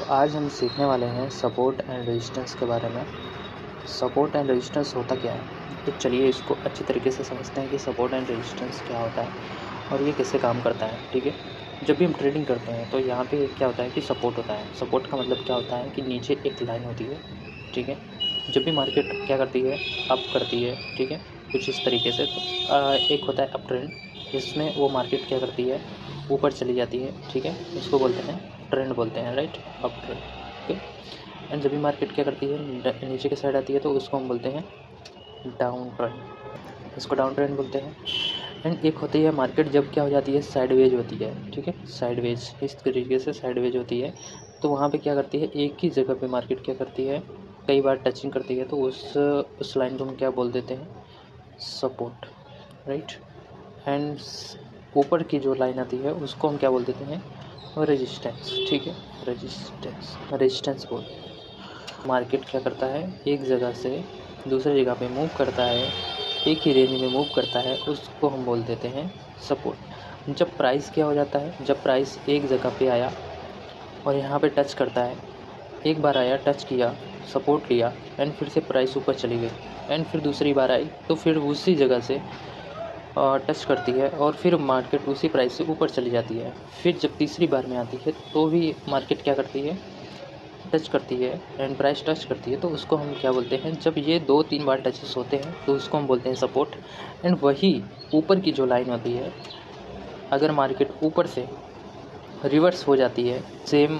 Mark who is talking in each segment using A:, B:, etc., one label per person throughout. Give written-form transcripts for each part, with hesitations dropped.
A: आज हम सीखने वाले हैं सपोर्ट एंड रेजिस्टेंस के बारे में। सपोर्ट एंड रेजिस्टेंस होता क्या है? तो चलिए इसको अच्छी तरीके से समझते हैं कि सपोर्ट एंड रेजिस्टेंस क्या होता है और ये कैसे काम करता है। ठीक है, जब भी हम ट्रेडिंग करते हैं तो यहाँ पे क्या होता है कि सपोर्ट होता है। सपोर्ट का मतलब क्या होता है कि नीचे एक लाइन होती है। ठीक है, जब भी मार्केट क्या करती है, अप करती है। ठीक है, कुछ इस तरीके से एक होता है अप ट्रेंड, जिसमें वो मार्केट क्या करती है, ऊपर चली जाती है। ठीक है, उसको बोलते हैं ट्रेंड बोलते हैं, right, up trend. Okay, and जब भी मार्केट क्या करती है, नीचे की साइड आती है तो उसको हम बोलते हैं डाउन ट्रेंड, इसको डाउन ट्रेंड बोलते हैं। एंड एक होती है मार्केट जब क्या हो जाती है, साइडवेज होती है। ठीक है, साइडवेज, इस तरीके से साइडवेज होती है तो वहाँ पे क्या करती है, एक ही जगह पे मार्केट क्या करती है, कई बार टचिंग करती है तो उस लाइन को हम क्या बोल देते हैं, सपोर्ट, राइट। एंड ऊपर की जो लाइन आती है उसको हम क्या बोल देते हैं, रेजिस्टेंस। ठीक है, रेजिस्टेंस बोल। मार्केट क्या करता है, एक जगह से दूसरी जगह पे मूव करता है, एक ही रेंज में मूव करता है, उसको हम बोल देते हैं सपोर्ट। जब प्राइस क्या हो जाता है, जब प्राइस एक जगह पे आया और यहाँ पे टच करता है, एक बार आया, टच किया, सपोर्ट लिया, एंड फिर से प्राइस ऊपर चली गई, एंड फिर दूसरी बार आई तो फिर उसी जगह से टच करती है और फिर मार्केट उसी प्राइस से ऊपर चली जाती है। फिर जब तीसरी बार में आती है तो भी मार्केट क्या करती है, टच करती है, एंड प्राइस टच करती है तो उसको हम क्या बोलते हैं, जब ये 2-3 बार टचेस होते हैं तो उसको हम बोलते हैं सपोर्ट। एंड वही ऊपर की जो लाइन होती है, अगर मार्केट ऊपर से रिवर्स हो जाती है सेम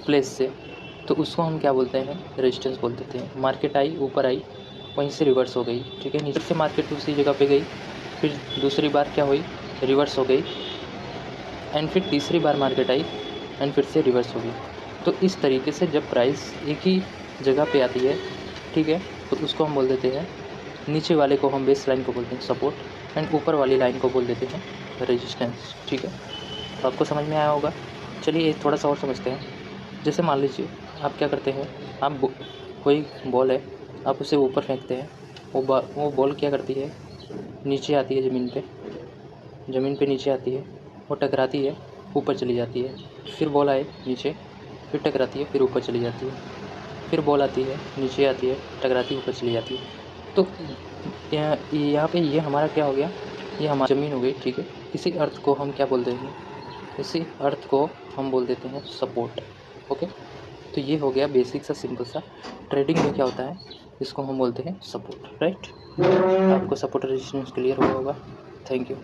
A: प्लेस से तो उसको हम क्या बोलते हैं, रेजिस्टेंस बोल देते हैं। मार्केट आई, ऊपर आई, वहीं से रिवर्स हो गई। ठीक है, नीचे से मार्केट उसी जगह पे गई, फिर दूसरी बार क्या हुई, रिवर्स हो गई, एंड फिर तीसरी बार मार्केट आई एंड फिर से रिवर्स हो गई। तो इस तरीके से जब प्राइस एक ही जगह पे आती है, ठीक है, तो उसको हम बोल देते हैं, नीचे वाले को हम बेस लाइन को बोलते हैं सपोर्ट, एंड ऊपर वाली लाइन को बोल देते हैं रेजिस्टेंस। ठीक है, तो आपको समझ में आया होगा। चलिए थोड़ा सा और समझते हैं। जैसे मान लीजिए आप क्या करते हैं, आप कोई बॉल है, आप उसे ऊपर फेंकते हैं, वो बॉल क्या करती है, नीचे आती है ज़मीन पे नीचे आती है, वो टकराती है, ऊपर चली जाती है, फिर बॉल आए नीचे, फिर टकराती है, फिर ऊपर चली जाती है, फिर बॉल आती है, नीचे आती है, टकराती है, ऊपर चली जाती है। तो यहाँ पे ये हमारा क्या हो गया, ये हमारी ज़मीन हो गई। ठीक है, इसी अर्थ को हम क्या बोल देंगे, इसी अर्थ को हम बोल देते हैं सपोर्ट। ओके, तो ये हो गया बेसिक सा सिंपल सा। ट्रेडिंग में क्या होता है, इसको हम बोलते हैं सपोर्ट, राइट। आपको सपोर्ट रेजिस्टेंस क्लियर हुआ होगा। Thank you.